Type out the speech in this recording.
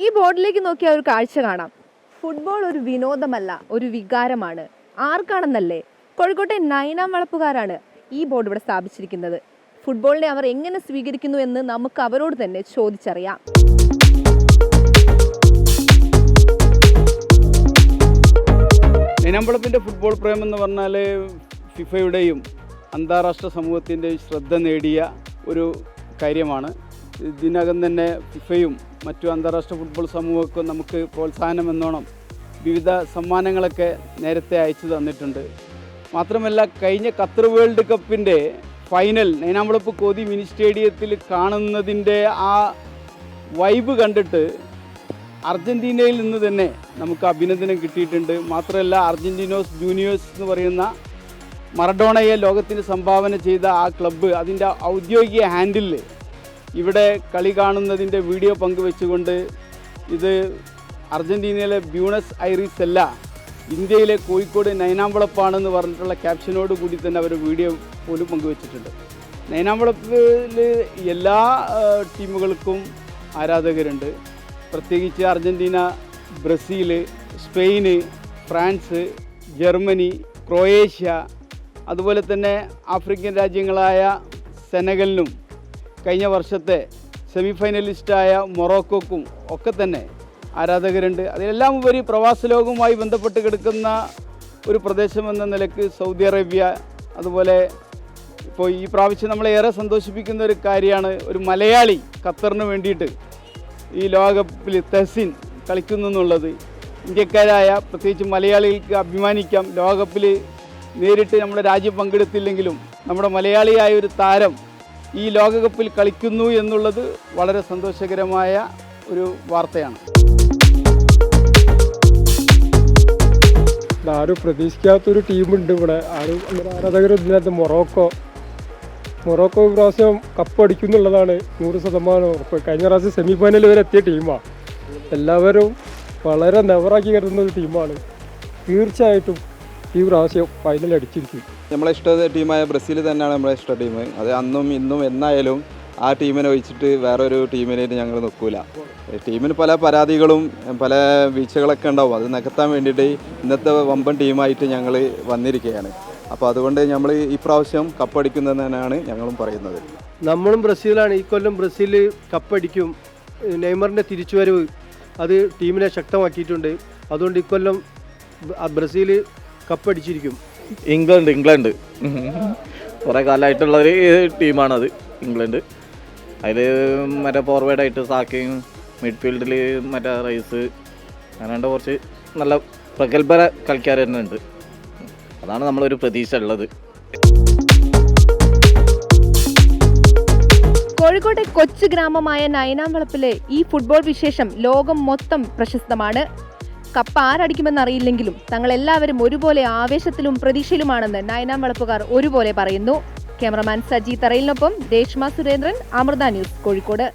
ഈ ബോർഡിലേക്ക് നോക്കിയാൽ ഒരു കാഴ്ച കാണാം. ഫുട്ബോൾ ഒരു വിനോദമല്ല, ഒരു വികാരമാണ്. ആർക്കാണെന്നല്ലേ? കോഴിക്കോട്ടെ 9-ാം വളപ്പുകാരാണ് ഈ ബോർഡ് ഇവിടെ സ്ഥാപിച്ചിരിക്കുന്നത്. ഫുട്ബോളിനെ അവർ എങ്ങനെ സ്വീകരിക്കുന്നു എന്ന് നമുക്ക് അവരോട് തന്നെ ചോദിച്ചറിയാം. നൈനാംവളപ്പിൻ്റെ ഫുട്ബോൾ പ്രേമം എന്ന് പറഞ്ഞാൽ ഫിഫയുടെയും അന്താരാഷ്ട്ര സമൂഹത്തിൻ്റെയും ശ്രദ്ധ നേടിയ ഒരു കാര്യമാണ്. ഇതിനകം തന്നെ ഫിഫയും മറ്റു അന്താരാഷ്ട്ര ഫുട്ബോൾ സമൂഹമൊക്കെ നമുക്ക് പ്രോത്സാഹനം എന്നോണം വിവിധ സമ്മാനങ്ങളൊക്കെ നേരത്തെ അയച്ചു തന്നിട്ടുണ്ട്. മാത്രമല്ല, കഴിഞ്ഞ ഖത്തർ വേൾഡ് കപ്പിൻ്റെ ഫൈനൽ നൈനാംവളപ്പ് കോതി മിനി സ്റ്റേഡിയത്തിൽ കാണുന്നതിൻ്റെ ആ വൈബ് കണ്ടിട്ട് അർജൻറ്റീനയിൽ നിന്ന് തന്നെ നമുക്ക് അഭിനന്ദനം കിട്ടിയിട്ടുണ്ട്. മാത്രമല്ല, അർജൻറ്റീനോസ് ജൂനിയേഴ്സ് എന്ന് പറയുന്ന മറഡോണയെ ലോകത്തിന് സംഭാവന ചെയ്ത ആ ക്ലബ്ബ് അതിൻ്റെ ഔദ്യോഗിക ഹാൻഡിൽ ഇവിടെ കളി കാണുന്നതിൻ്റെ വീഡിയോ പങ്കുവെച്ചുകൊണ്ട് ഇത് അർജൻറ്റീനയിലെ ബ്യൂണസ് ഐറിസ് അല്ല, ഇന്ത്യയിലെ കോഴിക്കോട് നൈനാംവളപ്പാണെന്ന് പറഞ്ഞിട്ടുള്ള ക്യാപ്ഷനോട് കൂടി തന്നെ അവർ വീഡിയോ പോലും പങ്കുവച്ചിട്ടുണ്ട്. നൈനാംവളപ്പിൽ എല്ലാ ടീമുകൾക്കും ആരാധകരുണ്ട്. പ്രത്യേകിച്ച് Argentina, Brazil, Spain, France, Germany, Croatia, അതുപോലെ തന്നെ ആഫ്രിക്കൻ രാജ്യങ്ങളായ സെനഗലിനും കഴിഞ്ഞ വർഷത്തെ സെമി ഫൈനലിസ്റ്റായ മൊറോക്കോക്കും ഒക്കെ തന്നെ ആരാധകരുണ്ട്. അതിലെല്ലാം ഉപരി പ്രവാസ ലോകവുമായി ബന്ധപ്പെട്ട് കിടക്കുന്ന ഒരു പ്രദേശമെന്ന നിലയ്ക്ക് സൗദി അറേബ്യ, അതുപോലെ ഇപ്പോൾ ഈ പ്രാവശ്യം നമ്മളെ ഏറെ സന്തോഷിപ്പിക്കുന്ന ഒരു കാര്യമാണ്, ഒരു മലയാളി ഖത്തറിന് വേണ്ടിയിട്ട് ഈ ലോകകപ്പിൽ തെഹ്സിൻ കളിക്കുന്നു എന്നുള്ളത്. ഇന്ത്യക്കാരായ പ്രത്യേകിച്ച് മലയാളികൾക്ക് അഭിമാനിക്കാം. ലോകകപ്പിൽ നേരിട്ട് നമ്മുടെ രാജ്യം പങ്കെടുത്തില്ലെങ്കിലും നമ്മുടെ മലയാളിയായ ഒരു താരം ഈ ലോകകപ്പിൽ കളിക്കുന്നു എന്നുള്ളത് വളരെ സന്തോഷകരമായ ഒരു വാർത്തയാണ്. ആരും പ്രതീക്ഷിക്കാത്തൊരു ടീമുണ്ട് ഇവിടെ. ആരും അങ്ങനെ ആരാധകരൊന്നുമില്ലാത്ത മൊറോക്കോ പ്രാവശ്യം കപ്പടിക്കും എന്നുള്ളതാണ് 100% ഉറപ്പ്. കഴിഞ്ഞ പ്രാവശ്യം സെമി ഫൈനൽ വരെ എത്തിയ ടീമാണ്. എല്ലാവരും വളരെ നെവറാക്കി കരുതുന്ന ഒരു ടീമാണ്. തീർച്ചയായിട്ടും ഈ പ്രാവശ്യം ഫൈനൽ അടിച്ചിരിക്കും. നമ്മളെ ഇഷ്ട ടീമായ ബ്രസീൽ തന്നെയാണ് നമ്മളെ ഇഷ്ട ടീം. അത് അന്നും ഇന്നും എന്നായാലും ആ ടീമിനെ ഒഴിച്ചിട്ട് വേറൊരു ടീമിനായിട്ട് ഞങ്ങൾ നിൽക്കില്ല. ടീമിന് പല പരാതികളും പല വീഴ്ചകളൊക്കെ ഉണ്ടാവും. അത് നികത്താൻ വേണ്ടിയിട്ട് ഇന്നത്തെ വമ്പൻ ടീമായിട്ട് ഞങ്ങൾ വന്നിരിക്കുകയാണ്. അപ്പോൾ അതുകൊണ്ട് നമ്മൾ ഈ പ്രാവശ്യം കപ്പടിക്കുന്നതെന്നാണ് ഞങ്ങളും പറയുന്നത്. നമ്മളും ബ്രസീലാണ്. ഈ കൊല്ലം ബ്രസീൽ കപ്പടിക്കും. നെയ്മറിൻ്റെ തിരിച്ചുവരവ് അത് ടീമിനെ ശക്തമാക്കിയിട്ടുണ്ട്. അതുകൊണ്ട് ഇക്കൊല്ലം ബ്രസീൽ കപ്പടിച്ചിരിക്കും. ഇംഗ്ലണ്ട് കുറേ കാലമായിട്ടുള്ളൊരു ടീമാണത് ഇംഗ്ലണ്ട്. അതിൽ മറ്റേ ഫോർവേഡായിട്ട് സാക്കയും മിഡ്ഫീൽഡിൽ മറ്റേ റൈസ് അങ്ങനെയുണ്ട്. കുറച്ച് നല്ല പ്രഗത്ഭ കളിക്കാർ തന്നെ ഉണ്ട്. അതാണ് നമ്മളൊരു പ്രതീക്ഷ ഉള്ളത്. കോഴിക്കോട്ടെ കൊച്ചു ഗ്രാമമായ 9-ാം വളപ്പിലെ ഈ ഫുട്ബോൾ വിശേഷം ലോകം മൊത്തം പ്രശസ്തമാണ്. കപ്പ് ആരടിക്കുമെന്നറിയില്ലെങ്കിലും തങ്ങളെല്ലാവരും ഒരുപോലെ ആവേശത്തിലും പ്രതീക്ഷയിലുമാണെന്ന് 9-ാം വളപ്പുകാർ ഒരുപോലെ പറയുന്നു. ക്യാമറമാൻ സജി തറയിലിനൊപ്പം രേഷ്മ സുരേന്ദ്രൻ, അമൃത ന്യൂസ്, കോഴിക്കോട്.